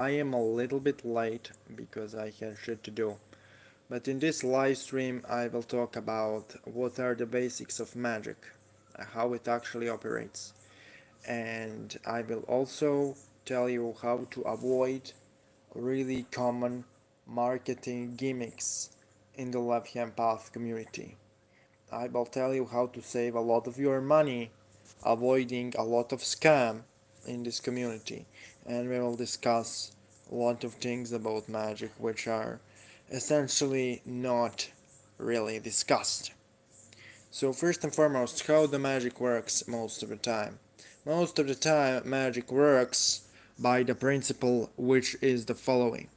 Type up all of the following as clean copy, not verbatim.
I am a little bit late because I had shit to do. But in this live stream, I will talk about what are the basics of magic, how it actually operates, and I will also tell you how to avoid really common marketing gimmicks in the left hand path community. I will tell you how to save a lot of your money avoiding a lot of scam in this community, and we will discuss a lot of things about magic which are essentially not really discussed. So first and foremost, how the magic works most of the time. Most of the time magic works by the principle which is the following.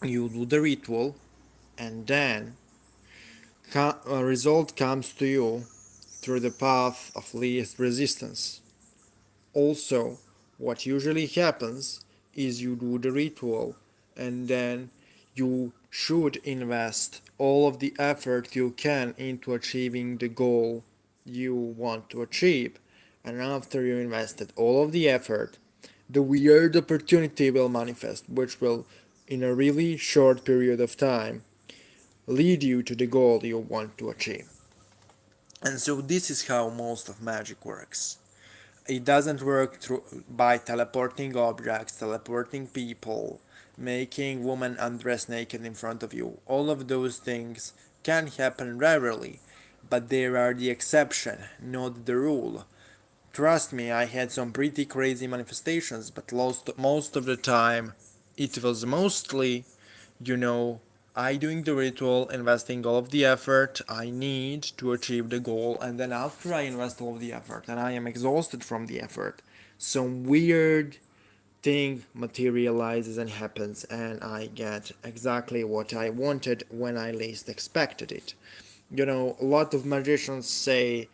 You do the ritual and then a result comes to you through the path of least resistance. Also, what usually happens is you do the ritual and then you should invest all of the effort you can into achieving the goal you want to achieve. And after you invested all of the effort, the weird opportunity will manifest, which will, in a really short period of time, lead you to the goal you want to achieve. And so, this is how most of magic works. It doesn't work by teleporting objects, teleporting people, making women undress naked in front of you. All of those things can happen rarely, but they are the exception, not the rule. Trust me, I had some pretty crazy manifestations, but most of the time it was mostly, you know, I doing the ritual, investing all of the effort I need to achieve the goal, and then after I invest all of the effort and I am exhausted from the effort, some weird thing materializes and happens, and I get exactly what I wanted when I least expected it. A lot of magicians say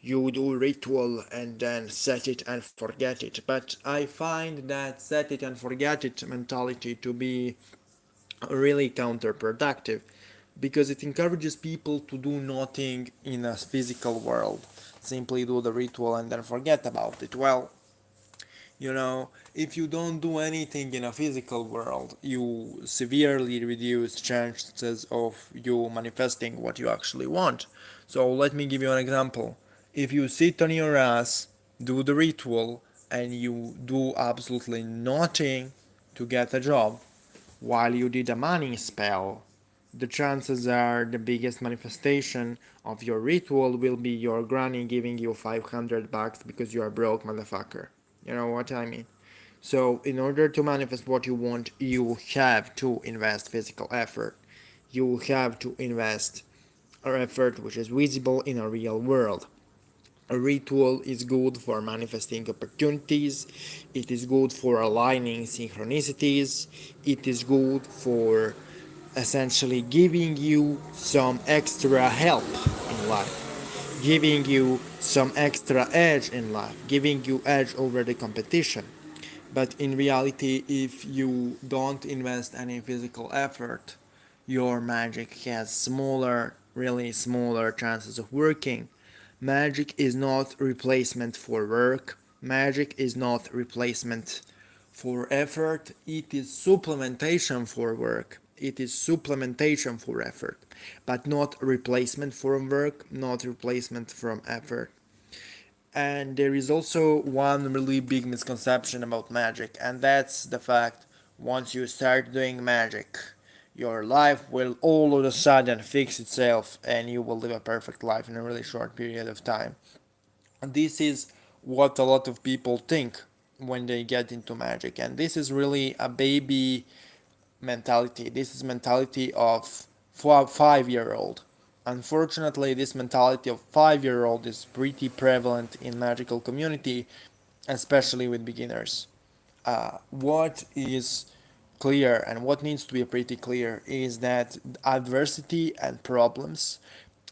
you do ritual and then set it and forget it, but I find that set it and forget it mentality to be really counterproductive because it encourages people to do nothing in a physical world. Simply do the ritual and then forget about it. Well, if you don't do anything in a physical world, you severely reduce chances of you manifesting what you actually want. So let me give you an example. If you sit on your ass, do the ritual, and you do absolutely nothing to get a job, while you did a money spell, the chances are the biggest manifestation of your ritual will be your granny giving you 500 bucks because you are broke, motherfucker. You know what I mean? So, in order to manifest what you want, you have to invest physical effort. You have to invest effort which is visible in a real world. A ritual is good for manifesting opportunities, it is good for aligning synchronicities, it is good for essentially giving you some extra help in life, giving you some extra edge in life, giving you edge over the competition. But in reality, if you don't invest any physical effort, your magic has smaller, really smaller chances of working. Magic is not replacement for work. Magic is not replacement for effort. It is supplementation for work. It is supplementation for effort, but not replacement from work, not replacement from effort. And there is also one really big misconception about magic, and that's the fact once you start doing magic, your life will all of a sudden fix itself and you will live a perfect life in a really short period of time. This is what a lot of people think when they get into magic, and this is really a baby mentality. This is mentality of 5-year old. Unfortunately, this mentality of 5-year old is pretty prevalent in magical community, especially with beginners. What is clear and what needs to be pretty clear is that adversity and problems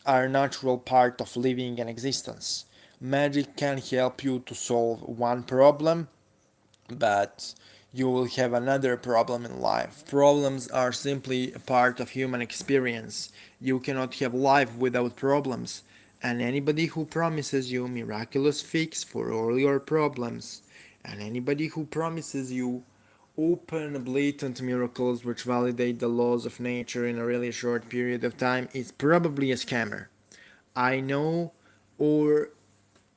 are a natural part of living an existence. Magic can help you to solve one problem, but you will have another problem in life. Problems are simply a part of human experience. You cannot have life without problems, and anybody who promises you miraculous fix for all your problems, and anybody who promises you open, blatant miracles which validate the laws of nature in a really short period of time is probably a scammer. I know, or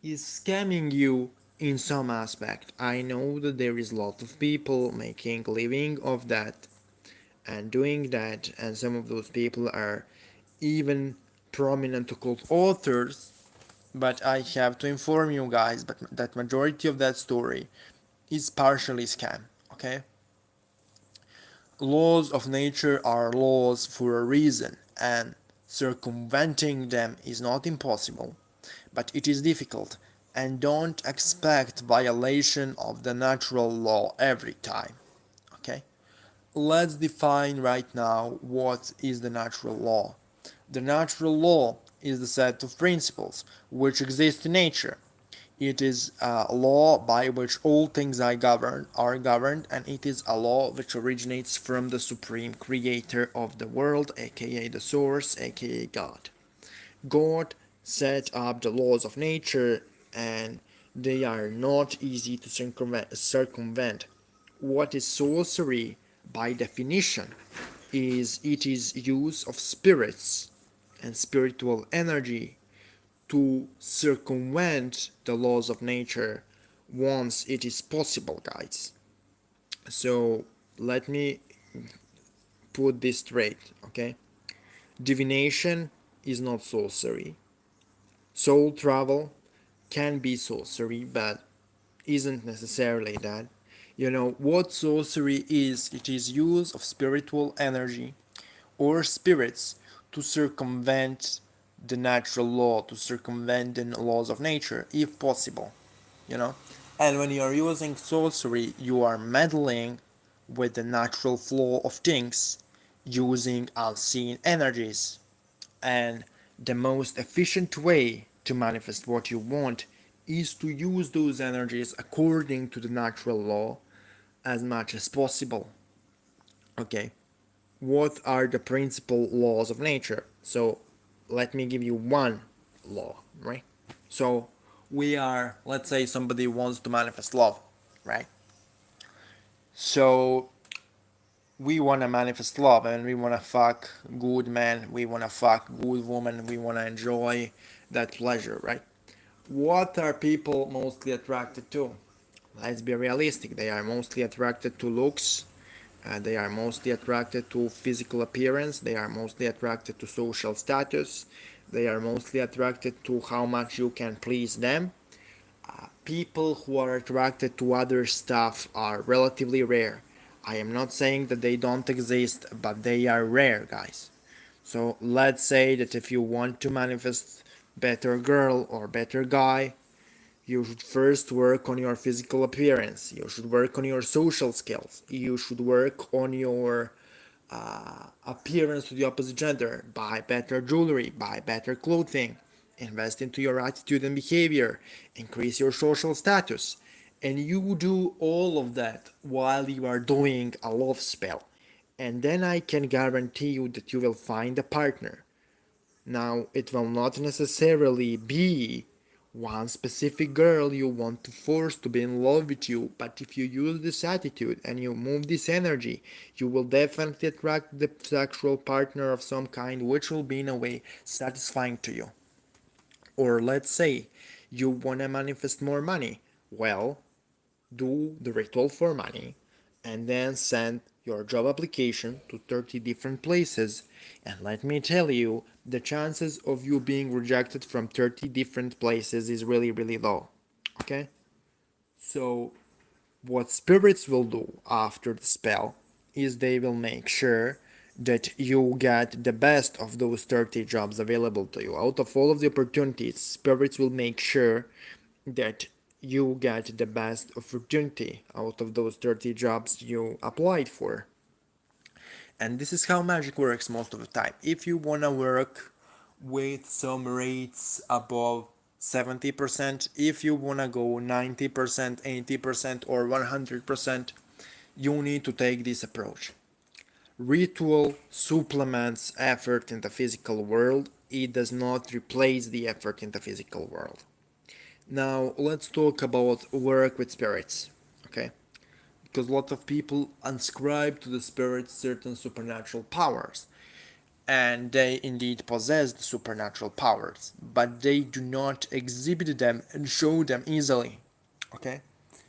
is scamming you in some aspect. I know that there is a lot of people making living of that and doing that, and some of those people are even prominent occult authors. But I have to inform you guys that majority of that story is partially scam. Okay, laws of nature are laws for a reason, and circumventing them is not impossible, but it is difficult. And don't expect violation of the natural law every time. Okay? Let's define right now what is the natural law. The natural law is the set of principles which exist in nature. It is a law by which all things are governed, and it is a law which originates from the supreme creator of the world, aka the source, aka God. God set up the laws of nature, and they are not easy to circumvent. What is sorcery, by definition, is it is use of spirits and spiritual energy to circumvent the laws of nature once it is possible, guys. So let me put this straight, okay? Divination is not sorcery. Soul travel can be sorcery, but isn't necessarily that. You know what sorcery is? It is use of spiritual energy or spirits to circumvent the natural law, to circumvent the laws of nature, if possible. You know, and when you are using sorcery, you are meddling with the natural flow of things using unseen energies. And the most efficient way to manifest what you want is to use those energies according to the natural law as much as possible. Okay, what are the principal laws of nature? So let me give you one law, right? So let's say somebody wants to manifest love, right? So we want to manifest love, and we want to fuck good men, we want to fuck good woman, we want to enjoy that pleasure, right? What are people mostly attracted to? Let's be realistic. They are mostly attracted to looks. They are mostly attracted to physical appearance. They are mostly attracted to social status. They are mostly attracted to how much you can please them. People who are attracted to other stuff are relatively rare. I am not saying that they don't exist, but they are rare, guys. So let's say that if you want to manifest better girl or better guy, you should first work on your physical appearance. You should work on your social skills. You should work on your appearance to the opposite gender. Buy better jewelry, buy better clothing, invest into your attitude and behavior, increase your social status. And you do all of that while you are doing a love spell. And then I can guarantee you that you will find a partner. Now, it will not necessarily be one specific girl you want to force to be in love with you, but if you use this attitude and you move this energy, you will definitely attract the sexual partner of some kind, which will be in a way satisfying to you. Or let's say you want to manifest more money. Well, do the ritual for money and then send your job application to 30 different places, and let me tell you, the chances of you being rejected from 30 different places is really really low. Okay, so what spirits will do after the spell is they will make sure that you get the best of those 30 jobs available to you. Out of all of the opportunities, spirits will make sure that you get the best opportunity out of those 30 jobs you applied for. And this is how magic works most of the time. If you want to work with some rates above 70%, if you want to go 90%, 80%, or 100%, you need to take this approach. Ritual supplements effort in the physical world, it does not replace the effort in the physical world. Now let's talk about work with spirits, okay? because a lot of people ascribe to the spirits certain supernatural powers, and they indeed possess the supernatural powers, but they do not exhibit them and show them easily. Okay?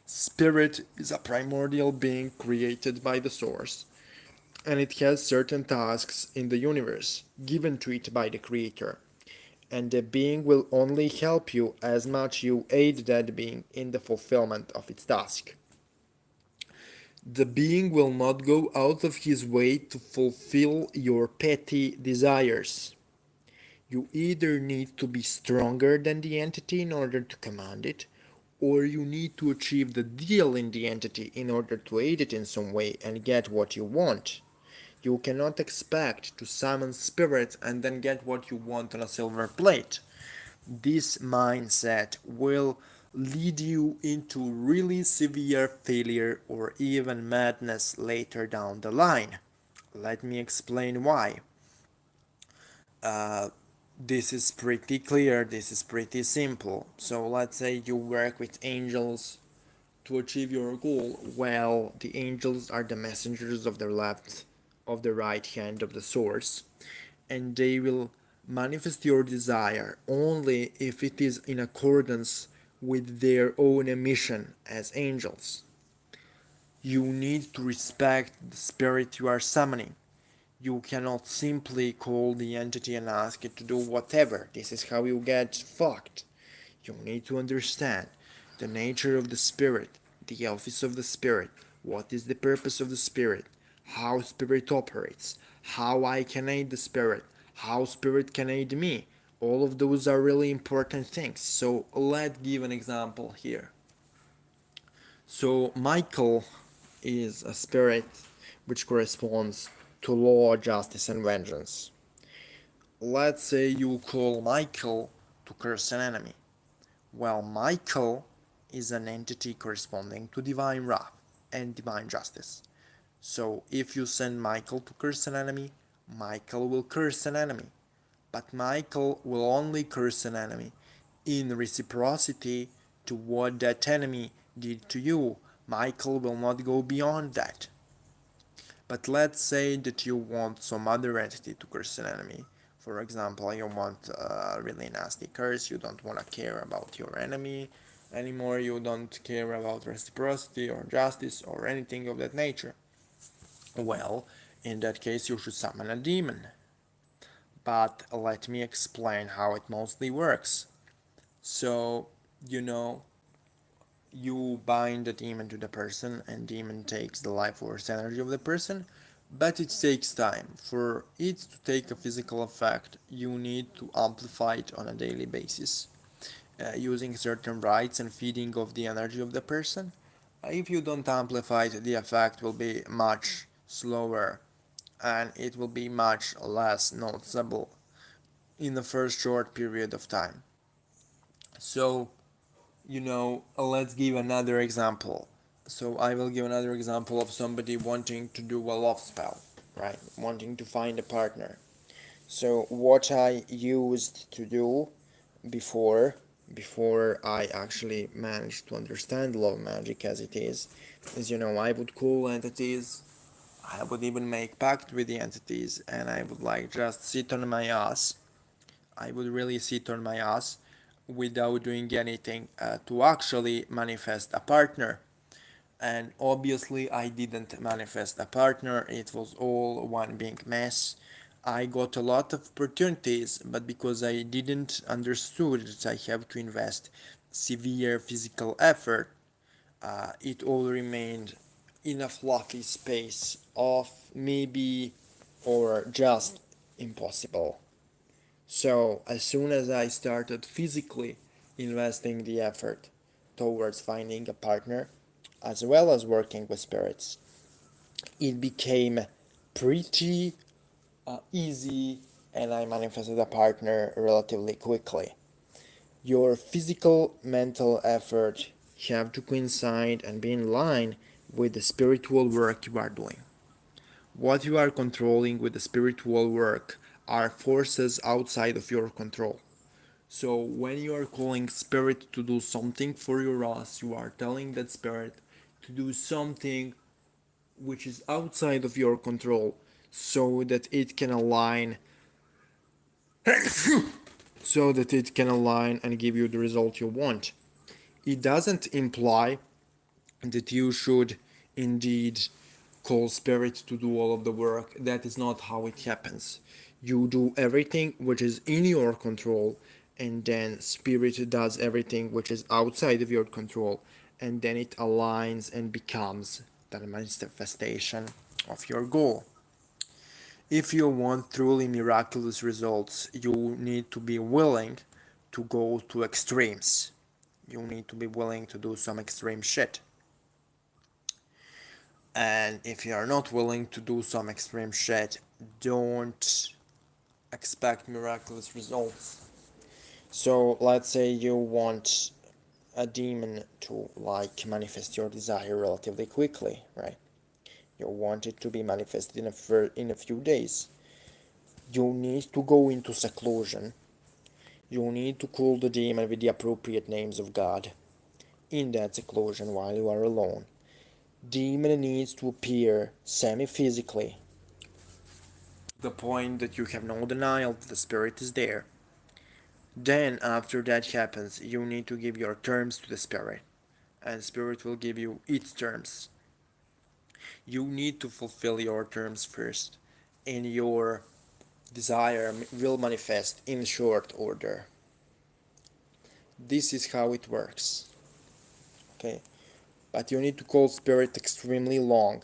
Spirit is a primordial being created by the source, and it has certain tasks in the universe given to it by the creator. And the being will only help you as much you aid that being in the fulfillment of its task. The being will not go out of his way to fulfill your petty desires. You either need to be stronger than the entity in order to command it, or you need to achieve the deal in the entity in order to aid it in some way and get what you want. You cannot expect to summon spirits and then get what you want on a silver plate. This mindset will lead you into really severe failure or even madness later down the line. Let me explain why. Uh, this is pretty clear, this is pretty simple. So let's say you work with angels to achieve your goal. Well, the angels are the messengers of the left, of the right hand of the source, and they will manifest your desire only if it is in accordance with their own mission as angels. You need to respect the spirit you are summoning. You cannot simply call the entity and ask it to do whatever. This is how you get fucked. You need to understand the nature of the spirit, the office of the spirit, what is the purpose of the spirit, how spirit operates, how I can aid the spirit, how spirit can aid me. All of those are really important things. So let's give an example here. So Michael is a spirit which corresponds to law, justice, and vengeance. Let's say you call Michael to curse an enemy. Well, Michael is an entity corresponding to divine wrath and divine justice. So if you send Michael to curse an enemy, Michael will curse an enemy. But Michael will only curse an enemy in reciprocity to what that enemy did to you. Michael will not go beyond that. But let's say that you want some other entity to curse an enemy. For example, you want a really nasty curse, you don't want to care about your enemy anymore, you don't care about reciprocity or justice or anything of that nature. Well, in that case, you should summon a demon. But let me explain how it mostly works. So, you know, you bind the demon to the person, and demon takes the life force energy of the person, but it takes time. For it to take a physical effect, you need to amplify it on a daily basis, using certain rites and feeding of the energy of the person. If you don't amplify it, the effect will be much slower and it will be much less noticeable in the first short period of time. So, let's give another example. So I will give another example of somebody wanting to do a love spell, right? Wanting to find a partner. So what I used to do before before I actually managed to understand love magic as it is I would call entities. I would even make pact with the entities, and I would like just sit on my ass. I would really sit on my ass without doing anything to actually manifest a partner. And obviously, I didn't manifest a partner, it was all one big mess. I got a lot of opportunities, but because I didn't understood that I have to invest severe physical effort, it all remained in a fluffy space of maybe or just impossible. So, as soon as I started physically investing the effort towards finding a partner, as well as working with spirits, it became pretty easy, and I manifested a partner relatively quickly. Your physical, mental effort have to coincide and be in line with the spiritual work you are doing. What you are controlling with the spiritual work are forces outside of your control. So when you are calling spirit to do something for your ass, you are telling that spirit to do something which is outside of your control so that it can align and give you the result you want. It doesn't imply that you should indeed call spirit to do all of the work. That is not how it happens. You do everything which is in your control, and then spirit does everything which is outside of your control, and then it aligns and becomes the manifestation of your goal. If you want truly miraculous results, you need to be willing to go to extremes. You need to be willing to do some extreme shit. And if you are not willing to do some extreme shit, don't expect miraculous results. So let's say you want a demon to like manifest your desire relatively quickly, right? You want it to be manifested in a few days. You need to go into seclusion. You need to call the demon with the appropriate names of God in that seclusion while you are alone. Demon needs to appear semi-physically, the point that you have no denial that the spirit is there. Then, after that happens, you need to give your terms to the spirit, and spirit will give you its terms. You need to fulfill your terms first, and your desire will manifest in short order. This is how it works. Okay? But you need to call spirit extremely long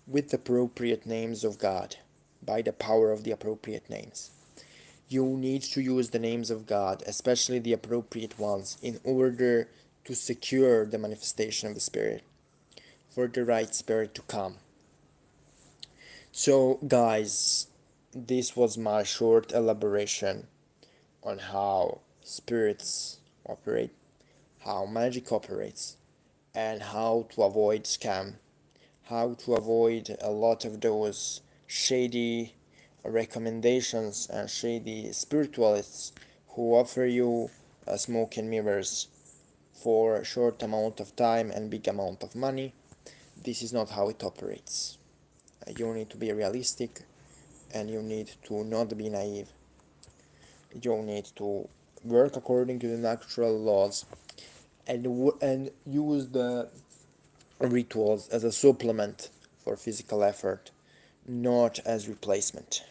with appropriate names of God by the power of the appropriate names. You need to use the names of God, especially the appropriate ones, in order to secure the manifestation of the Spirit, for the right Spirit to come. So, guys, this was my short elaboration on how spirits operate, how magic operates, and how to avoid scam, how to avoid a lot of those shady recommendations and shady spiritualists who offer you smoke and mirrors for a short amount of time and big amount of money. This is not how it operates. You need to be realistic, and you need to not be naive. You need to work according to the natural laws, and use the rituals as a supplement for physical effort, not as replacement.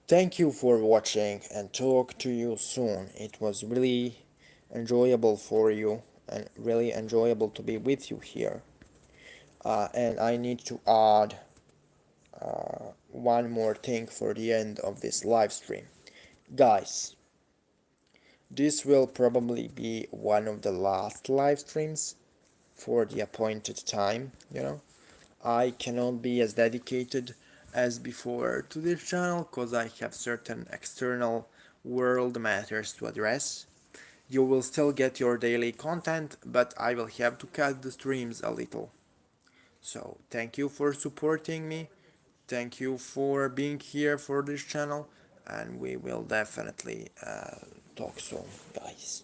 Thank you for watching, and talk to you soon. It was really enjoyable for you and really enjoyable to be with you here. And I need to add one more thing for the end of this live stream. Guys, this will probably be one of the last live streams for the appointed time, I cannot be as dedicated as before to this channel because I have certain external world matters to address. You will still get your daily content, but I will have to cut the streams a little. So thank you for supporting me, thank you for being here for this channel, and we will definitely talk soon, guys.